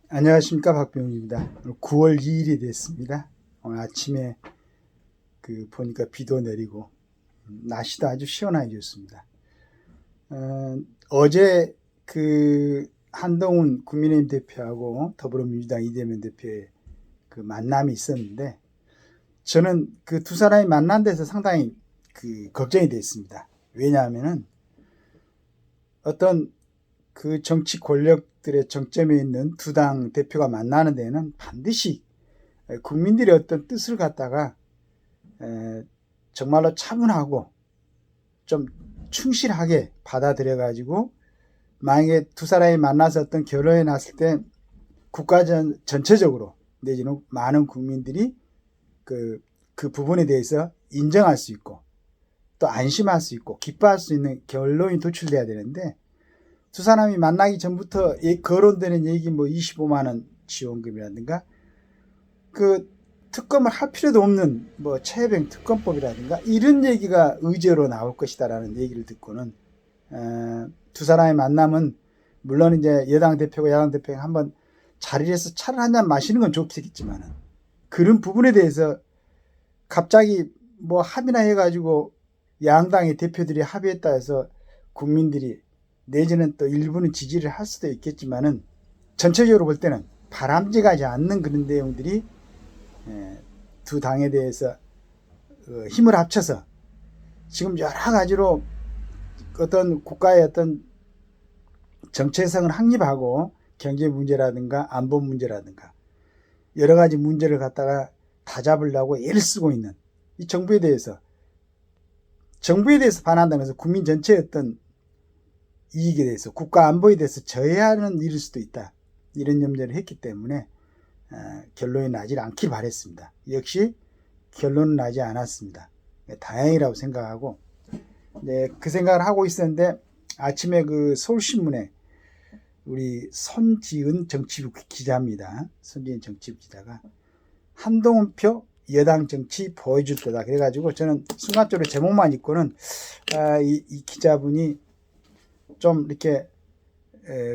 안녕하십니까, 박병입니다. 9월 2일이 됐습니다. 오늘 아침에 보니까 비도 내리고 날씨도 아주 시원하게 좋습니다. 어제 한동훈 국민의힘 대표하고 더불어민주당 이재명 대표의 만남이 있었는데, 저는 그 두 사람이 만난 데서 상당히 걱정이 됐습니다. 왜냐하면은 어떤 정치 권력들의 정점에 있는 두 당 대표가 만나는 데는 반드시 국민들의 어떤 뜻을 갖다가 정말로 차분하고 좀 충실하게 받아들여 가지고, 만약에 두 사람이 만나서 어떤 결론이 났을 때 국가 전체적으로 내지는 많은 국민들이 그 부분에 대해서 인정할 수 있고 또 안심할 수 있고 기뻐할 수 있는 결론이 도출돼야 되는데, 두 사람이 만나기 전부터 거론되는 얘기 25만 원 지원금이라든가 특검을 할 필요도 없는 최혜병 특검법이라든가 이런 얘기가 의제로 나올 것이다라는 얘기를 듣고는 두 사람의 만남은 물론 이제 여당 대표가 야당 대표가 한번 자리에서 차를 한 잔 마시는 건 좋겠지만은, 그런 부분에 대해서 갑자기 합의나 해가지고 양당의 대표들이 합의했다 해서 국민들이 내지는 또 일부는 지지를 할 수도 있겠지만은, 전체적으로 볼 때는 바람직하지 않는 그런 내용들이 두 당에 대해서 힘을 합쳐서 지금 여러 가지로 어떤 국가의 어떤 정체성을 확립하고 경제 문제라든가 안보 문제라든가 여러 가지 문제를 갖다가 다 잡으려고 애를 쓰고 있는 이 정부에 대해서 반한다는 것은 국민 전체의 어떤 이익에 대해서, 국가 안보에 대해서 저해하는 일일 수도 있다, 이런 염려를 했기 때문에 결론이 나지 않길 바랬습니다. 역시 결론은 나지 않았습니다. 다행이라고 생각하고, 그 생각을 하고 있었는데, 아침에 서울신문에 우리 손지은 정치부 기자입니다. 손지은 정치부 기자가 한동훈표 여당 정치 보여줄 거다 그래가지고, 저는 순간적으로 제목만 읽고는 이 기자분이 좀 이렇게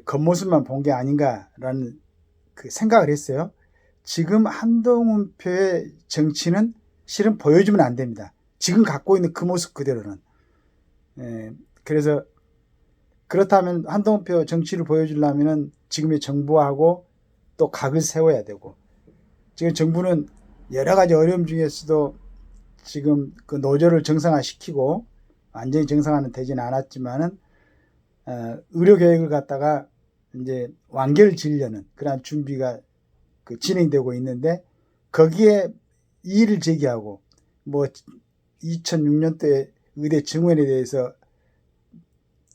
겉모습만 본 게 아닌가라는 생각을 했어요. 지금 한동훈표의 정치는 실은 보여주면 안 됩니다. 지금 갖고 있는 그 모습 그대로는. 그래서 그렇다면 한동훈표 정치를 보여주려면 지금의 정부하고 또 각을 세워야 되고, 지금 정부는 여러 가지 어려움 중에서도 지금 노조를 정상화시키고, 완전히 정상화는 되지는 않았지만은 의료 계획을 갖다가 이제 완결 지으려는 그러한 준비가 진행되고 있는데, 거기에 이의를 제기하고 2006년도에 의대 증원에 대해서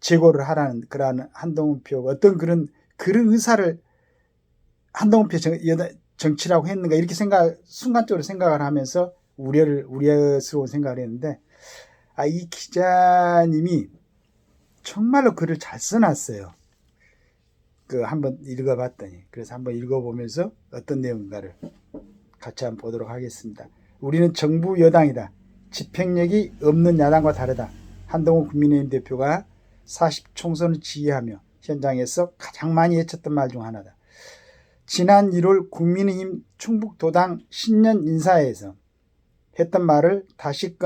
재고를 하라는 그러한 한동훈표 어떤 그런 의사를 한동훈표 정치라고 했는가, 이렇게 순간적으로 생각을 하면서 우려스러운 생각을 했는데, 이 기자님이 정말로 글을 잘 써놨어요. 한번 읽어봤더니, 그래서 한번 읽어보면서 어떤 내용인가를 같이 한번 보도록 하겠습니다. 우리는 정부 여당이다. 집행력이 없는 야당과 다르다. 한동훈 국민의힘 대표가 40 총선을 지휘하며 현장에서 가장 많이 외쳤던 말 중 하나다. 지난 1월 국민의힘 충북도당 신년 인사회에서 했던 말을 다시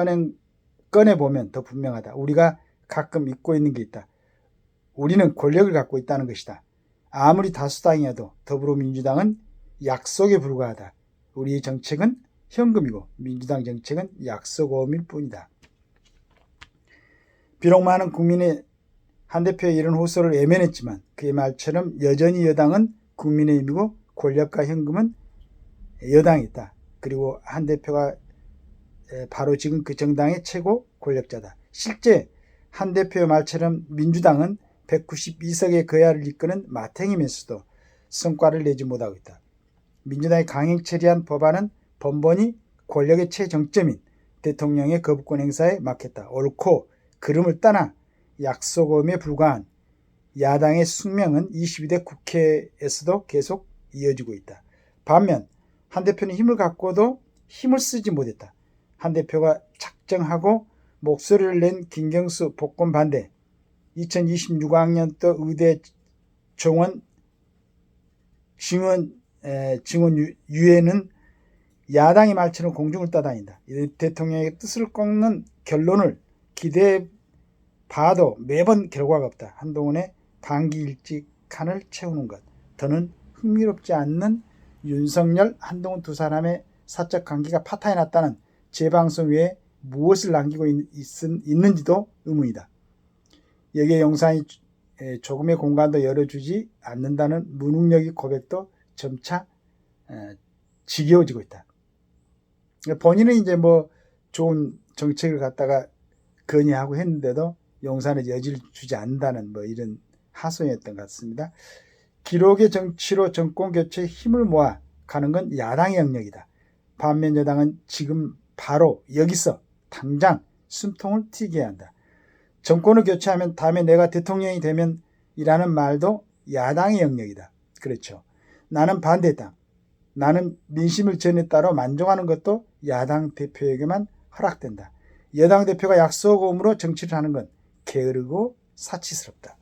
꺼내보면 더 분명하다. 우리가 가끔 잊고 있는 게 있다. 우리는 권력을 갖고 있다는 것이다. 아무리 다수당이어도 더불어민주당은 약속에 불과하다. 우리의 정책은 현금이고 민주당 정책은 약속어음일 뿐이다. 비록 많은 국민의 한 대표의 이런 호소를 외면했지만, 그의 말처럼 여전히 여당은 국민의힘이고 권력과 현금은 여당이 있다. 그리고 한 대표가 바로 지금 그 정당의 최고 권력자다. 실제 한 대표의 말처럼 민주당은 192석의 거야를 이끄는 마탱이면서도 성과를 내지 못하고 있다. 민주당이 강행 처리한 법안은 번번이 권력의 최정점인 대통령의 거부권 행사에 막혔다. 옳고 그름을 떠나 약속음에 불과한 야당의 숙명은 22대 국회에서도 계속 이어지고 있다. 반면 한 대표는 힘을 갖고도 힘을 쓰지 못했다. 한 대표가 작정하고 목소리를 낸 김경수 복권 반대, 2026학년도 의대 정원 증원 유해는 야당의 말처럼 공중을 떠다닌다. 대통령의 뜻을 꺾는 결론을 기대해 봐도 매번 결과가 없다. 한동훈의 단기일찍 칸을 채우는 것. 더는 흥미롭지 않는 윤석열, 한동훈 두 사람의 사적 관계가 파탄이 났다는 재방송 외에 무엇을 남기고 있는지도 의문이다. 여기에 영상이 조금의 공간도 열어주지 않는다는 무능력의 고백도 점차 지겨워지고 있다. 본인은 이제 뭐 좋은 정책을 갖다가 건의하고 했는데도 용산에 여지를 주지 않는다는 뭐 이런 하소연이었던 것 같습니다. 기록의 정치로 정권 교체에 힘을 모아 가는 건 야당의 영역이다. 반면 여당은 지금 바로 여기서 당장 숨통을 튀게 한다. 정권을 교체하면 다음에 내가 대통령이 되면 이라는 말도 야당의 영역이다. 그렇죠. 나는 반대다. 나는 민심을 전에 따라 만족하는 것도 야당 대표에게만 허락된다. 여당 대표가 약소고음으로 정치를 하는 건 게으르고 사치스럽다.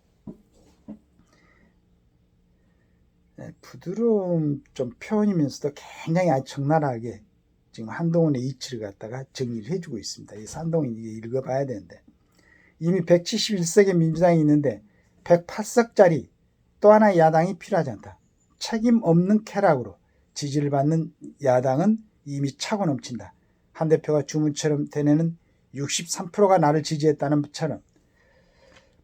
부드러운 좀 표현이면서도 굉장히 아주 적나라하게 지금 한동훈의 이치를 갖다가 정리를 해주고 있습니다. 이 한동훈이 읽어봐야 되는데 이미 171석의 민주당이 있는데 108석짜리 또 하나의 야당이 필요하지 않다. 책임 없는 쾌락으로 지지를 받는 야당은 이미 차고 넘친다. 한 대표가 주문처럼 되뇌는 63%가 나를 지지했다는 것처럼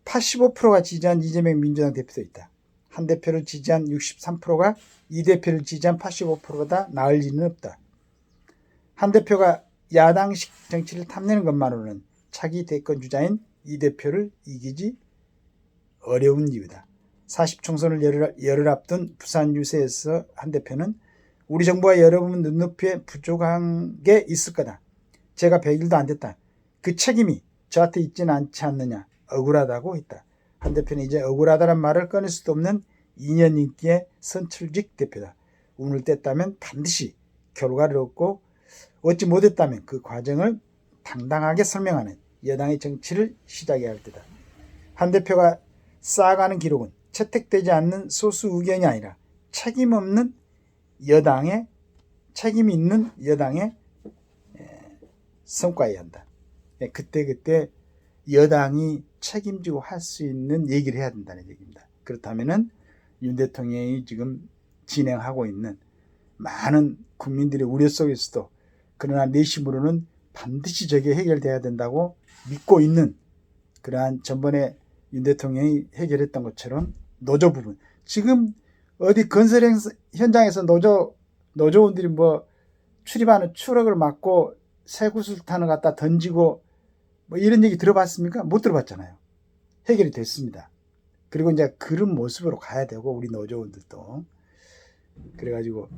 85%가 지지한 이재명 민주당 대표도 있다. 한 대표를 지지한 63%가 이 대표를 지지한 85%보다 나을 리는 없다. 한 대표가 야당식 정치를 탐내는 것만으로는 차기 대권 주자인 이 대표를 이기지 어려운 이유다. 40총선을 열흘 앞둔 부산 유세에서 한 대표는 우리 정부가 여러분 눈높이에 부족한 게 있을 거다. 제가 100일도 안 됐다. 그 책임이 저한테 있지는 않지 않느냐. 억울하다고 했다. 한 대표는 이제 억울하다는 말을 꺼낼 수도 없는 2년 인기의 선출직 대표다. 운을 뗐다면 반드시 결과를 얻고 얻지 못했다면 그 과정을 당당하게 설명하는 여당의 정치를 시작해야 할 때다. 한 대표가 쌓아가는 기록은 채택되지 않는 소수 의견이 아니라 책임 있는 여당의 성과여야 한다. 그때 여당이 책임지고 할 수 있는 얘기를 해야 된다는 얘기입니다. 그렇다면은 윤 대통령이 지금 진행하고 있는 많은 국민들의 우려 속에서도 그러나 내심으로는 반드시 저게 해결돼야 된다고 믿고 있는 그러한 전번에 윤 대통령이 해결했던 것처럼 노조 부분, 지금 어디 건설 현장에서 노조원들이 뭐 출입하는 추락을 막고 쇠구슬탄을 갖다 던지고 뭐 이런 얘기 들어봤습니까? 못 들어봤잖아요. 해결이 됐습니다. 그리고 이제 그런 모습으로 가야 되고 우리 노조원들도 그래가지고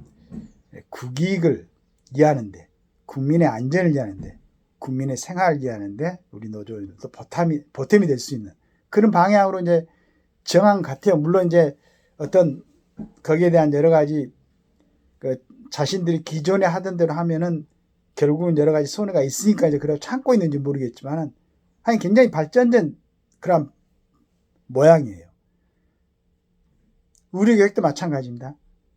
국익을 이해하는데, 국민의 안전을 이해하는데, 국민의 생활을 이해하는데 우리 노조원들도 보탬이 될 수 있는 그런 방향으로 이제 정한 것 같아요. 물론 이제 어떤 거기에 대한 여러 가지 자신들이 기존에 하던 대로 하면은 결국은 여러 가지 손해가 있으니까 이제 그래 참고 있는지 모르겠지만은 하여간 굉장히 발전된 그런 모양이에요. 의료교육도 마찬가지입니다.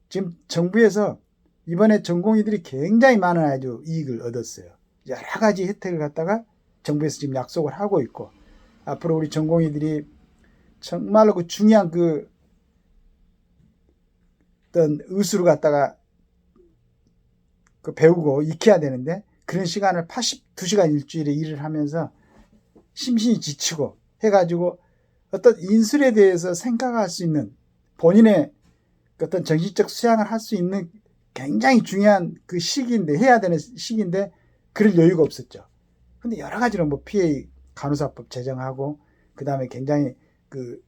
지금 정부에서 이번에 전공의들이 굉장히 많은 아주 이익을 얻었어요. 여러 가지 혜택을 갖다가 정부에서 지금 약속을 하고 있고 앞으로 우리 전공의들이 정말로 그 중요한 어떤 의술을 갖다가 배우고 익혀야 되는데 그런 시간을 82시간 일주일에 일을 하면서 심신이 지치고 해가지고 어떤 인술에 대해서 생각할 수 있는 본인의 어떤 정신적 수양을 할 수 있는 굉장히 중요한 그 시기인데 해야 되는 시기인데 그럴 여유가 없었죠. 근데 여러 가지로 뭐 PA 간호사법 제정하고 그 다음에 굉장히 그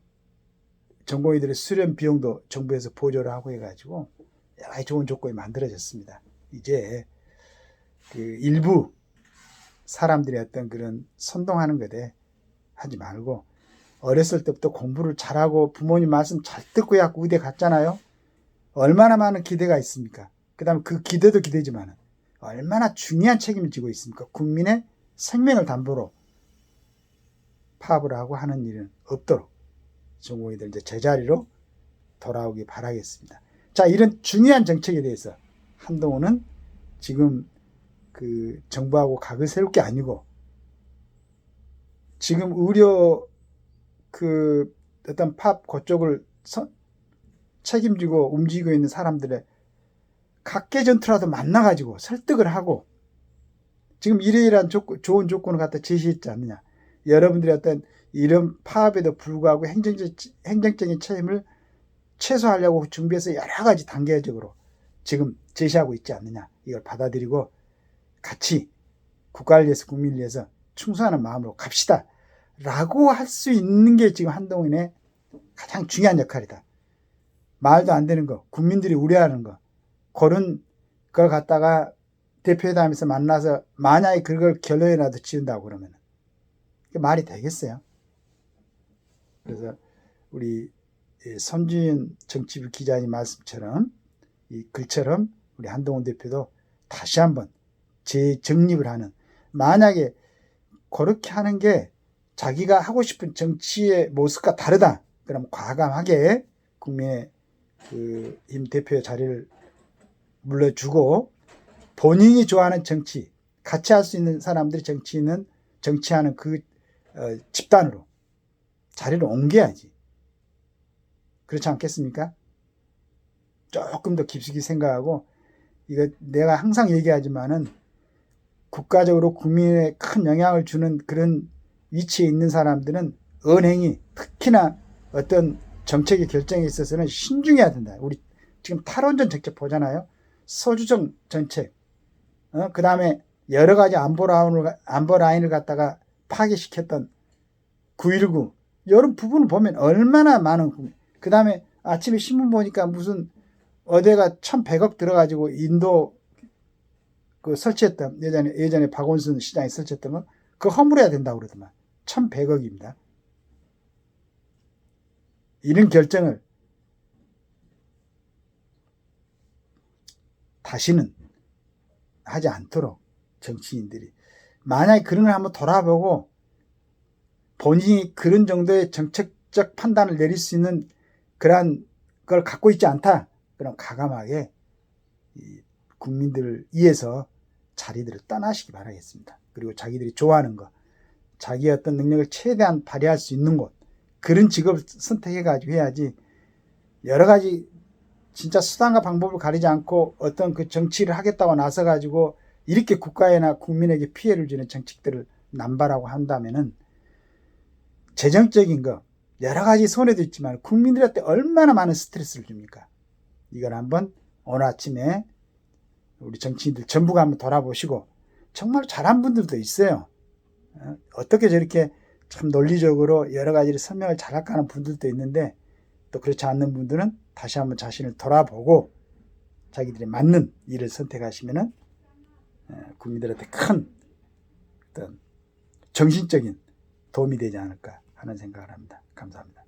전공의들의 수련 비용도 정부에서 보조를 하고 해가지고 여러 가지 좋은 조건이 만들어졌습니다. 이제 그 일부 사람들의 어떤 그런 선동하는 것에 하지 말고 어렸을 때부터 공부를 잘하고 부모님 말씀 잘 듣고 해갖고 의대 갔잖아요. 얼마나 많은 기대가 있습니까? 그 다음에 그 기대도 기대지만 얼마나 중요한 책임을 지고 있습니까? 국민의 생명을 담보로 파업을 하고 하는 일은 없도록 전공의들 이제 제자리로 돌아오기 바라겠습니다. 자, 이런 중요한 정책에 대해서 한동훈은 지금 그 정부하고 각을 세울 게 아니고 지금 의료 그 어떤 팝 그쪽을 책임지고 움직이고 있는 사람들의 각계 전투라도 만나가지고 설득을 하고 지금 이러이러한 좋은 조건을 갖다 제시했지 않느냐. 여러분들이 어떤 이런 파업에도 불구하고 행정적인 책임을 최소화하려고 준비해서 여러 가지 단계적으로 지금 제시하고 있지 않느냐. 이걸 받아들이고 같이 국가를 위해서 국민을 위해서 충성하는 마음으로 갑시다. 라고 할 수 있는 게 지금 한동훈의 가장 중요한 역할이다. 말도 안 되는 거, 국민들이 우려하는 거, 그런 걸 갖다가 대표회담에서 만나서 만약에 그걸 결론이라도 지은다고 그러면 말이 되겠어요. 그래서 우리 손주인 정치부 기자님 말씀처럼 이 글처럼 우리 한동훈 대표도 다시 한번 재정립을 하는, 만약에 그렇게 하는 게 자기가 하고 싶은 정치의 모습과 다르다 그럼 과감하게 국민의힘 대표의 자리를 물러주고 본인이 좋아하는 정치, 같이 할 수 있는 사람들이 정치하는 그 집단으로 자리를 옮겨야지. 그렇지 않겠습니까? 조금 더 깊숙이 생각하고, 이거 내가 항상 얘기하지만은 국가적으로 국민에 큰 영향을 주는 그런 위치에 있는 사람들은 언행이, 특히나 어떤 정책의 결정에 있어서는 신중해야 된다. 우리 지금 탈원전 정책 보잖아요. 소주정 정책, 그 다음에 여러 가지 안보 라인을 갖다가 파괴시켰던 9.19 이런 부분을 보면 얼마나 많은, 그 다음에 아침에 신문 보니까 무슨 어디가 1,100억 들어가지고 인도 그 설치했던, 예전에 박원순 시장이 설치했던 거 그거 허물어야 된다고 그러더만. 1,100억입니다. 이런 결정을 다시는 하지 않도록 정치인들이, 만약에 그런 걸 한번 돌아보고 본인이 그런 정도의 정책적 판단을 내릴 수 있는 그러한 걸 갖고 있지 않다, 그럼 과감하게 국민들을 위해서 자리들을 떠나시기 바라겠습니다. 그리고 자기들이 좋아하는 것, 자기의 어떤 능력을 최대한 발휘할 수 있는 곳, 그런 직업을 선택해가지고 해야지, 여러 가지 진짜 수단과 방법을 가리지 않고 어떤 그 정치를 하겠다고 나서가지고 이렇게 국가에나 국민에게 피해를 주는 정책들을 남발하고 한다면은 재정적인 거 여러 가지 손해도 있지만 국민들한테 얼마나 많은 스트레스를 줍니까? 이걸 한번 오늘 아침에 우리 정치인들 전부가 한번 돌아보시고, 정말 잘한 분들도 있어요. 어떻게 저렇게 참 논리적으로 여러 가지를 설명을 잘할까 하는 분들도 있는데, 또 그렇지 않는 분들은 다시 한번 자신을 돌아보고 자기들이 맞는 일을 선택하시면은 국민들한테 큰 어떤 정신적인 도움이 되지 않을까 하는 생각을 합니다. 감사합니다.